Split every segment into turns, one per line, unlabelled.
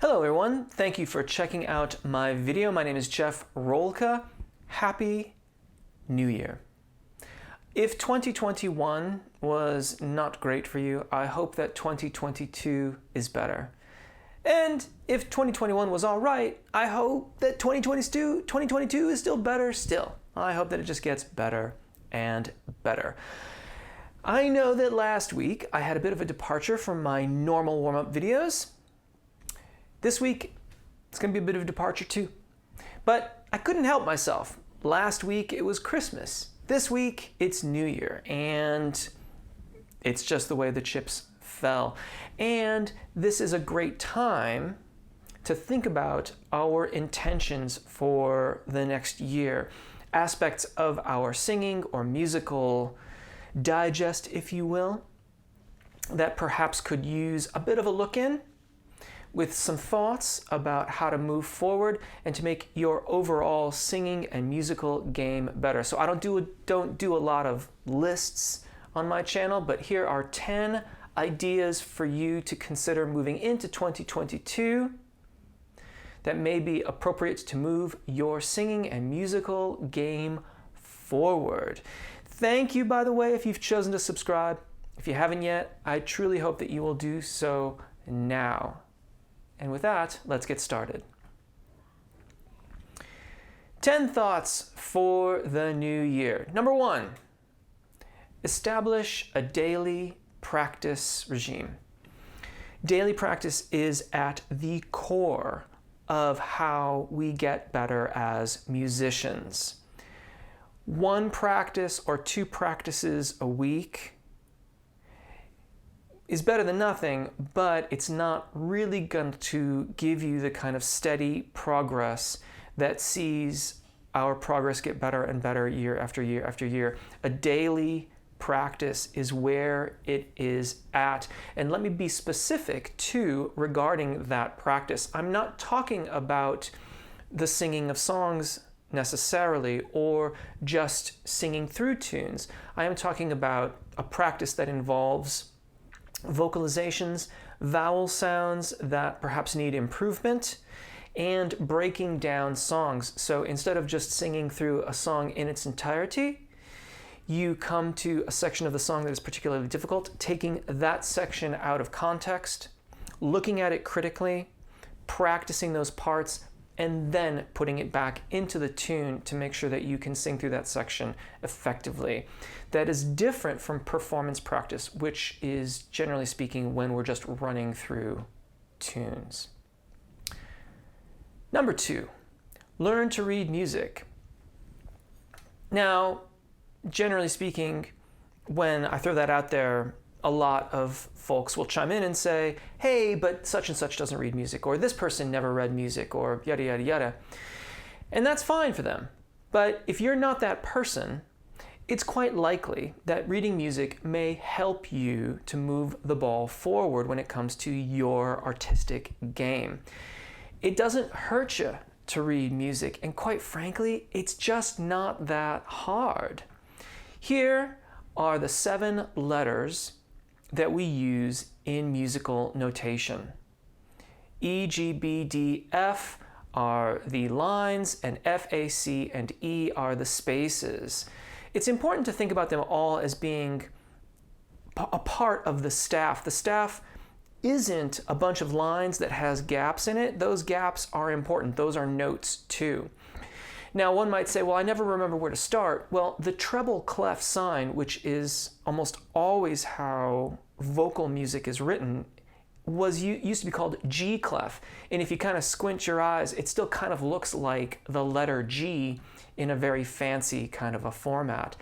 Hello everyone, thank you for checking out my video. My name is Jeff Rolka. Happy New Year. If 2021 was not great for you, I hope that 2022 is better. And if 2021 was all right, I hope that 2022 is still better still. I hope that it just gets better and better. I know that last week I had a bit of a departure from my normal warm-up videos. This week, it's going to be a bit of a departure too. But I couldn't help myself. Last week, it was Christmas. This week, it's New Year. And it's just the way the chips fell. And this is a great time to think about our intentions for the next year. Aspects of our singing or musical digest, if you will, that perhaps could use a bit of a look in, with some thoughts about how to move forward and to make your overall singing and musical game better. So I don't do a lot of lists on my channel, but here are 10 ideas for you to consider moving into 2022 that may be appropriate to move your singing and musical game forward. Thank you, by the way, if you've chosen to subscribe. If you haven't yet, I truly hope that you will do so now. And with that, let's get started. 10 thoughts for the new year. Number 1, establish a daily practice regime. Daily practice is at the core of how we get better as musicians. 1 practice or 2 practices a week is better than nothing, but it's not really going to give you the kind of steady progress that sees our progress get better and better year after year after year. A daily practice is where it is at. And let me be specific too regarding that practice. I'm not talking about the singing of songs necessarily or just singing through tunes. I am talking about a practice that involves vocalizations, vowel sounds that perhaps need improvement, and breaking down songs. So instead of just singing through a song in its entirety, you come to a section of the song that is particularly difficult, taking that section out of context, looking at it critically, practicing those parts, and then putting it back into the tune to make sure that you can sing through that section effectively. That is different from performance practice, which is generally speaking when we're just running through tunes. Number 2, learn to read music. Now, generally speaking, when I throw that out there, a lot of folks will chime in and say, hey, but such and such doesn't read music, or this person never read music, or yada, yada, yada. And that's fine for them. But if you're not that person, it's quite likely that reading music may help you to move the ball forward when it comes to your artistic game. It doesn't hurt you to read music, and quite frankly, it's just not that hard. Here are the 7 letters that we use in musical notation. E, G, B, D, F are the lines, and F, A, C, and E are the spaces. It's important to think about them all as being a part of the staff. The staff isn't a bunch of lines that has gaps in it. Those gaps are important. Those are notes too. Now, one might say, well, I never remember where to start. Well, the treble clef sign, which is almost always how vocal music is written, used to be called G clef. And if you kind of squint your eyes, it still kind of looks like the letter G in a very fancy kind of a format.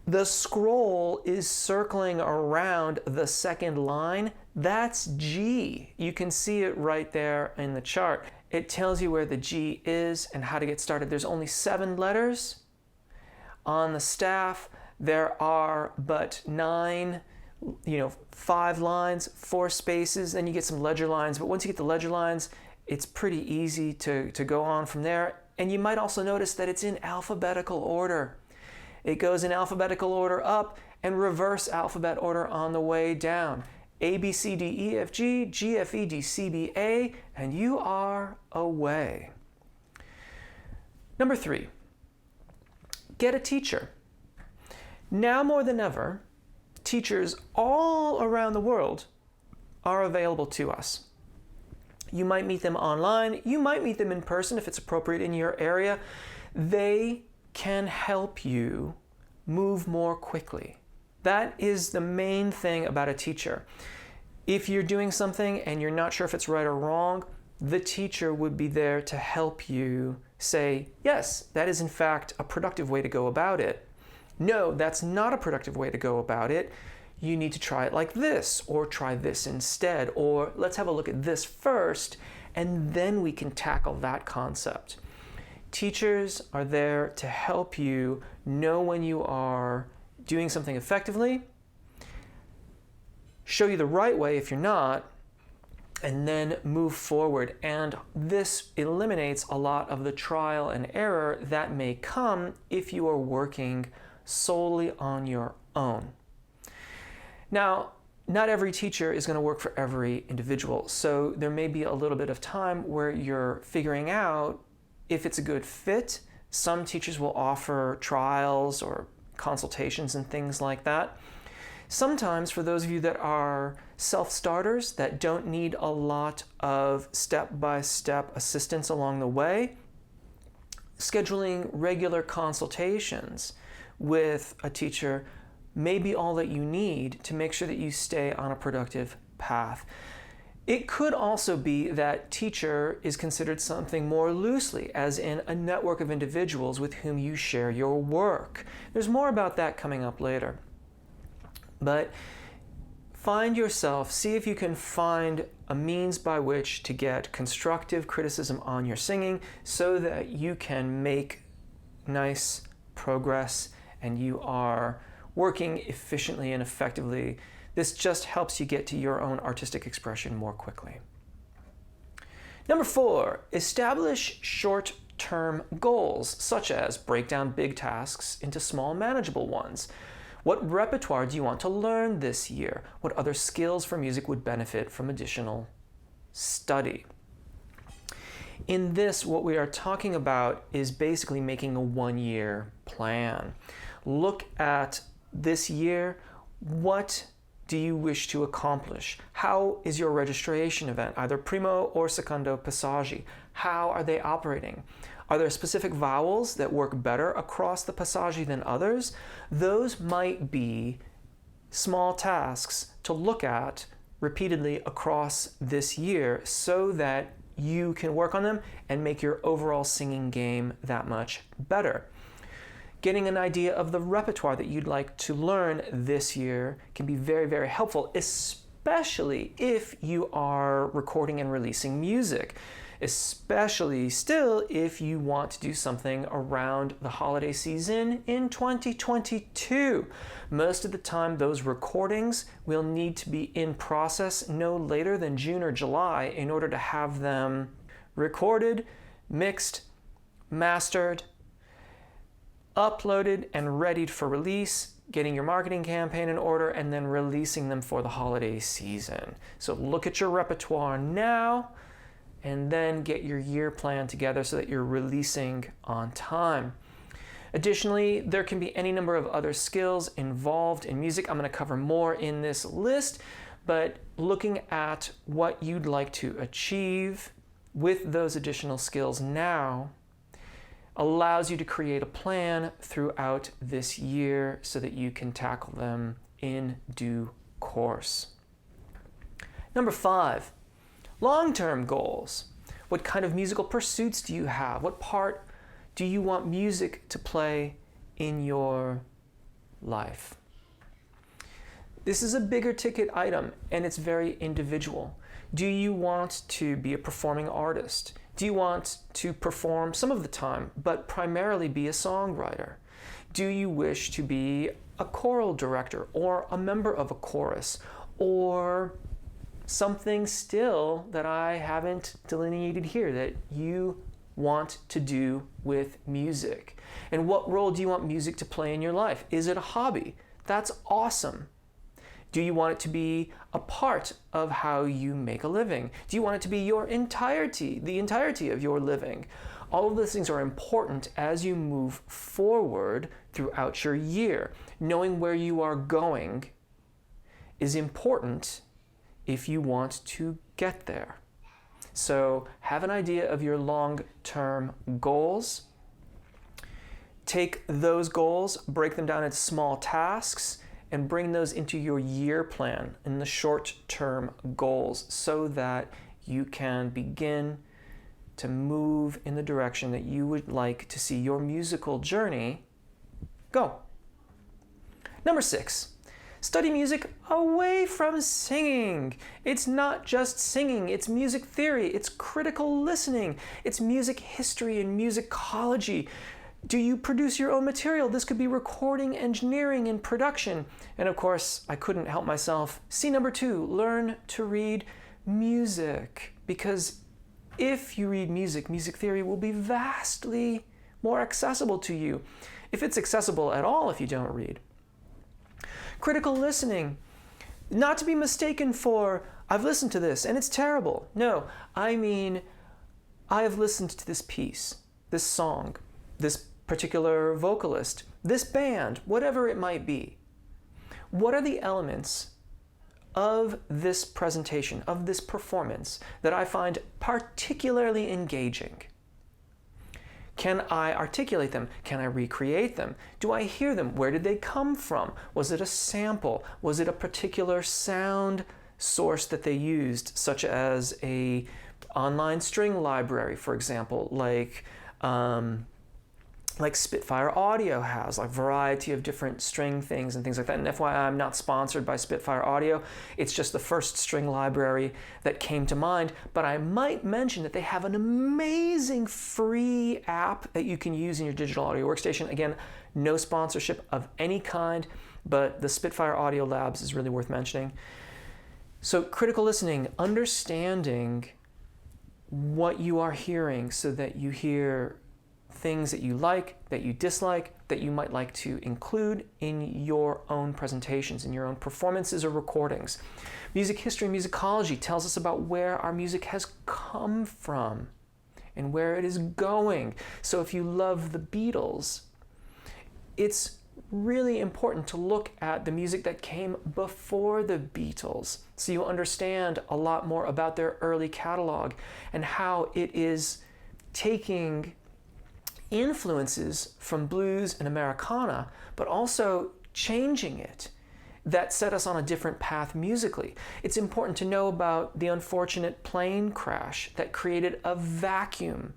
The scroll is circling around the second line. That's G. You can see it right there in the chart. It tells you where the G is and how to get started. There's only 7 letters on the staff. There are but 9, 5 lines, 4 spaces, then you get some ledger lines. But once you get the ledger lines, it's pretty easy to go on from there. And you might also notice that it's in alphabetical order. It goes in alphabetical order up and reverse alphabet order on the way down. A, B, C, D, E, F, G, G, F, E, D, C, B, A, and you are away. Number 3, get a teacher. Now more than ever, teachers all around the world are available to us. You might meet them online, you might meet them in person if it's appropriate in your area. They can help you move more quickly. That is the main thing about a teacher. If you're doing something and you're not sure if it's right or wrong, the teacher would be there to help you say, yes, that is in fact a productive way to go about it. No, that's not a productive way to go about it. You need to try it like this, or try this instead, or let's have a look at this first, and then we can tackle that concept. Teachers are there to help you know when you are doing something effectively, show you the right way if you're not, and then move forward. And this eliminates a lot of the trial and error that may come if you are working solely on your own. Now, not every teacher is going to work for every individual, so there may be a little bit of time where you're figuring out if it's a good fit. Some teachers will offer trials or consultations and things like that. Sometimes, for those of you that are self-starters that don't need a lot of step-by-step assistance along the way, scheduling regular consultations with a teacher may be all that you need to make sure that you stay on a productive path. It could also be that teacher is considered something more loosely, as in a network of individuals with whom you share your work. There's more about that coming up later. But find yourself, see if you can find a means by which to get constructive criticism on your singing so that you can make nice progress and you are working efficiently and effectively. This just helps you get to your own artistic expression more quickly. Number 4, establish short-term goals, such as break down big tasks into small, manageable ones. What repertoire do you want to learn this year? What other skills for music would benefit from additional study? In this, what we are talking about is basically making a one-year plan. Look at this year. What do you wish to accomplish? How is your registration event, either primo or secondo passaggi? How are they operating? Are there specific vowels that work better across the passaggi than others? Those might be small tasks to look at repeatedly across this year so that you can work on them and make your overall singing game that much better. Getting an idea of the repertoire that you'd like to learn this year can be very, very helpful, especially if you are recording and releasing music, especially still if you want to do something around the holiday season in 2022. Most of the time, those recordings will need to be in process no later than June or July in order to have them recorded, mixed, mastered, uploaded, and readied for release, getting your marketing campaign in order, and then releasing them for the holiday season. So look at your repertoire now, and then get your year plan together so that you're releasing on time. Additionally, there can be any number of other skills involved in music. I'm going to cover more in this list, but looking at what you'd like to achieve with those additional skills now allows you to create a plan throughout this year so that you can tackle them in due course. Number 5, long-term goals. What kind of musical pursuits do you have? What part do you want music to play in your life? This is a bigger ticket item and it's very individual. Do you want to be a performing artist? Do you want to perform some of the time, but primarily be a songwriter? Do you wish to be a choral director or a member of a chorus, or something still that I haven't delineated here that you want to do with music? And what role do you want music to play in your life? Is it a hobby? That's awesome. Do you want it to be a part of how you make a living? Do you want it to be your entirety, the entirety of your living? All of those things are important as you move forward throughout your year. Knowing where you are going is important if you want to get there. So have an idea of your long-term goals. Take those goals, break them down into small tasks, and bring those into your year plan in the short-term goals so that you can begin to move in the direction that you would like to see your musical journey go. Number 6, study music away from singing. It's not just singing, it's music theory, it's critical listening, it's music history and musicology. Do you produce your own material? This could be recording, engineering, and production. And of course, I couldn't help myself. See number 2, learn to read music. Because if you read music, music theory will be vastly more accessible to you. If it's accessible at all if you don't read. Critical listening, not to be mistaken for, I've listened to this and it's terrible. No, I mean, I have listened to this piece, this song, this particular vocalist, this band, whatever it might be. What are the elements of this presentation, of this performance, that I find particularly engaging? Can I articulate them? Can I recreate them? Do I hear them? Where did they come from? Was it a sample? Was it a particular sound source that they used, such as a online string library, for example, like Spitfire Audio has, like variety of different string things and things like that. And FYI, I'm not sponsored by Spitfire Audio. It's just the first string library that came to mind. But I might mention that they have an amazing free app that you can use in your digital audio workstation. Again, no sponsorship of any kind, but the Spitfire Audio Labs is really worth mentioning. So critical listening, understanding what you are hearing so that you hear things that you like, that you dislike, that you might like to include in your own presentations, in your own performances or recordings. Music history and musicology tells us about where our music has come from and where it is going. So if you love the Beatles, it's really important to look at the music that came before the Beatles so you understand a lot more about their early catalog and how it is taking influences from blues and Americana, but also changing it, that set us on a different path musically. It's important to know about the unfortunate plane crash that created a vacuum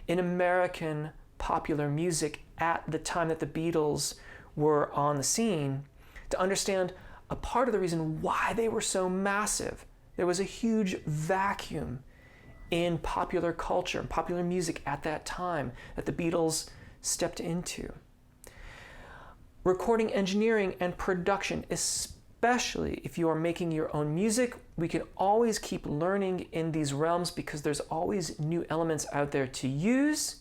in American popular music at the time that the Beatles were on the scene, to understand a part of the reason why they were so massive. There was a huge vacuum in popular culture and popular music at that time that the Beatles stepped into. Recording, engineering, and production, especially if you are making your own music, we can always keep learning in these realms because there's always new elements out there to use.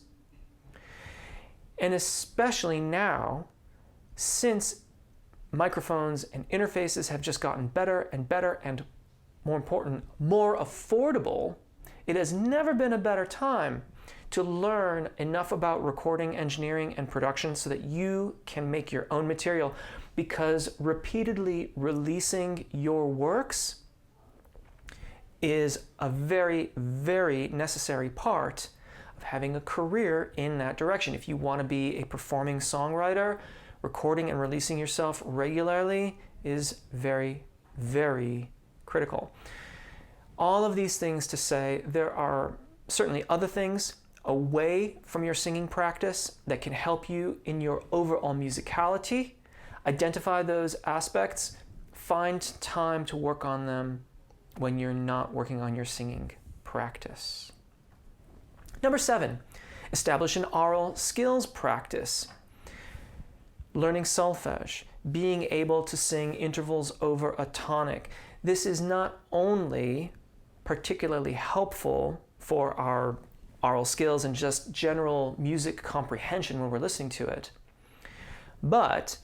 And especially now, since microphones and interfaces have just gotten better and better and, more important, more affordable, it has never been a better time to learn enough about recording, engineering, and production so that you can make your own material, because repeatedly releasing your works is a very, very necessary part of having a career in that direction. If you want to be a performing songwriter, recording and releasing yourself regularly is very, very critical. All of these things to say, there are certainly other things away from your singing practice that can help you in your overall musicality. Identify those aspects, find time to work on them when you're not working on your singing practice. Number 7, establish an aural skills practice. Learning solfege, being able to sing intervals over a tonic. This is not only particularly helpful for our aural skills and just general music comprehension when we're listening to it, but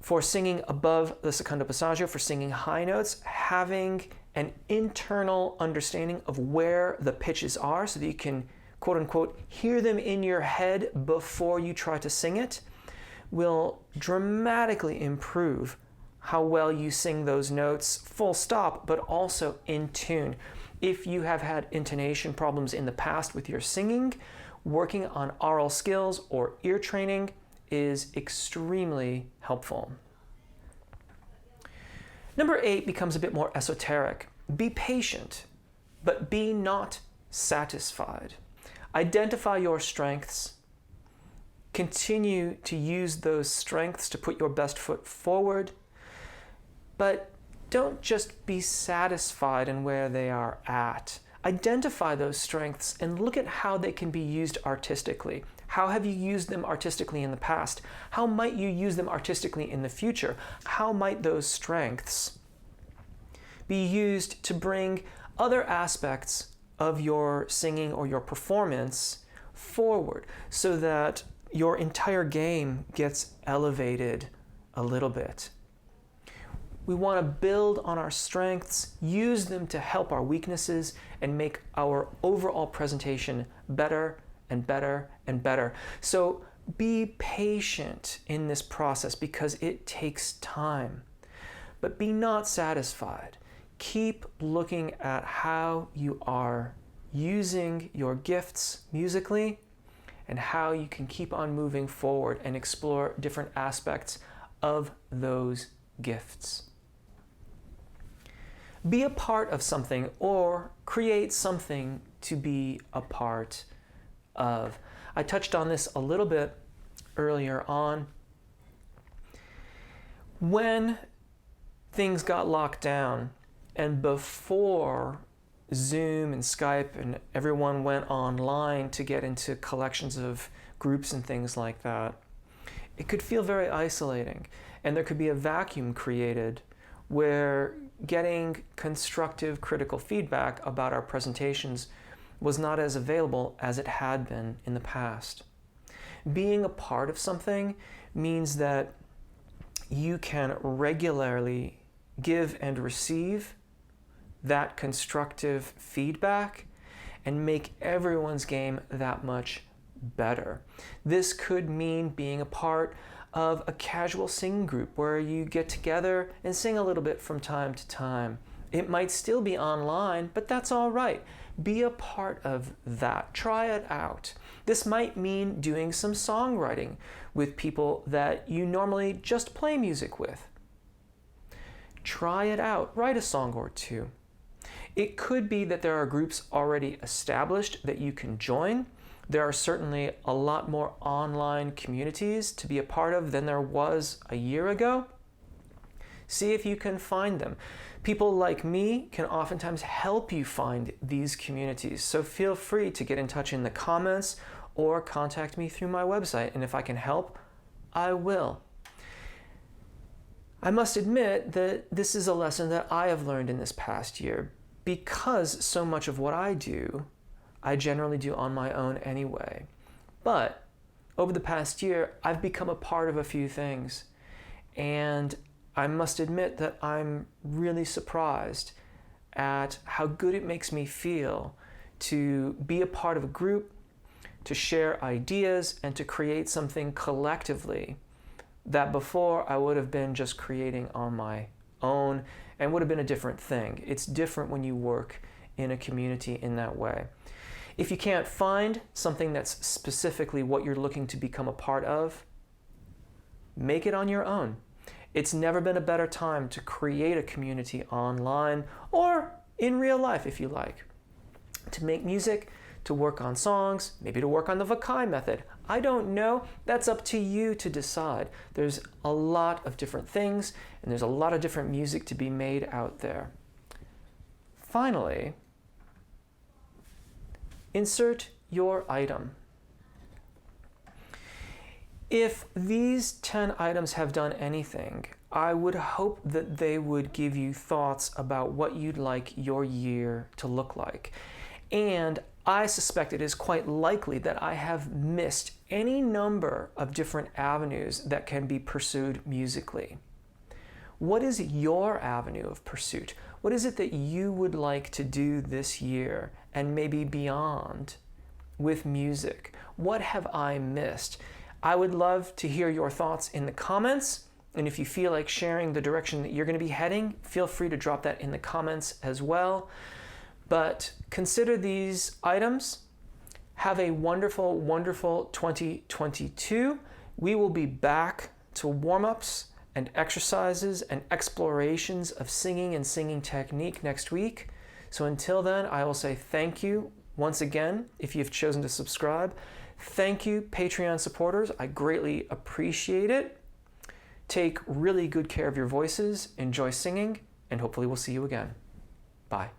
For singing above the secondo passaggio, for singing high notes, having an internal understanding of where the pitches are so that you can, quote unquote, hear them in your head before you try to sing it, will dramatically improve how well you sing those notes, full stop, but also in tune. If you have had intonation problems in the past with your singing, working on aural skills or ear training is extremely helpful. Number 8 becomes a bit more esoteric. Be patient, but be not satisfied. Identify your strengths. Continue to use those strengths to put your best foot forward, but don't just be satisfied in where they are at. Identify those strengths and look at how they can be used artistically. How have you used them artistically in the past? How might you use them artistically in the future? How might those strengths be used to bring other aspects of your singing or your performance forward so that your entire game gets elevated a little bit? We want to build on our strengths, use them to help our weaknesses, and make our overall presentation better and better and better. So be patient in this process because it takes time. But be not satisfied. Keep looking at how you are using your gifts musically and how you can keep on moving forward and explore different aspects of those gifts. Be a part of something or create something to be a part of. I touched on this a little bit earlier on. When things got locked down and before Zoom and Skype and everyone went online to get into collections of groups and things like that, it could feel very isolating, and there could be a vacuum created where getting constructive critical feedback about our presentations was not as available as it had been in the past. Being a part of something means that you can regularly give and receive that constructive feedback and make everyone's game that much better. This could mean being a part of a casual singing group where you get together and sing a little bit from time to time. It might still be online, but that's all right. Be a part of that. Try it out. This might mean doing some songwriting with people that you normally just play music with. Try it out. Write a song or two. It could be that there are groups already established that you can join. There are certainly a lot more online communities to be a part of than there was a year ago. See if you can find them. People like me can oftentimes help you find these communities, so feel free to get in touch in the comments or contact me through my website, and if I can help, I will. I must admit that this is a lesson that I have learned in this past year, because so much of what I do I generally do on my own anyway. But over the past year, I've become a part of a few things. And I must admit that I'm really surprised at how good it makes me feel to be a part of a group, to share ideas, and to create something collectively that before I would have been just creating on my own and would have been a different thing. It's different when you work in a community in that way. If you can't find something that's specifically what you're looking to become a part of, make it on your own. It's never been a better time to create a community online or in real life if you like. To make music, to work on songs, maybe to work on the Vakai method. I don't know. That's up to you to decide. There's a lot of different things and there's a lot of different music to be made out there. Finally, insert your item. If these 10 items have done anything, I would hope that they would give you thoughts about what you'd like your year to look like. And I suspect it is quite likely that I have missed any number of different avenues that can be pursued musically. What is your avenue of pursuit? What is it that you would like to do this year and maybe beyond with music? What have I missed? I would love to hear your thoughts in the comments. And if you feel like sharing the direction that you're going to be heading, feel free to drop that in the comments as well. But consider these items. Have a wonderful, wonderful 2022. We will be back to warm-ups and exercises and explorations of singing and singing technique next week. So until then, I will say thank you once again if you've chosen to subscribe. Thank you, Patreon supporters. I greatly appreciate it. Take really good care of your voices, enjoy singing, and hopefully we'll see you again. Bye.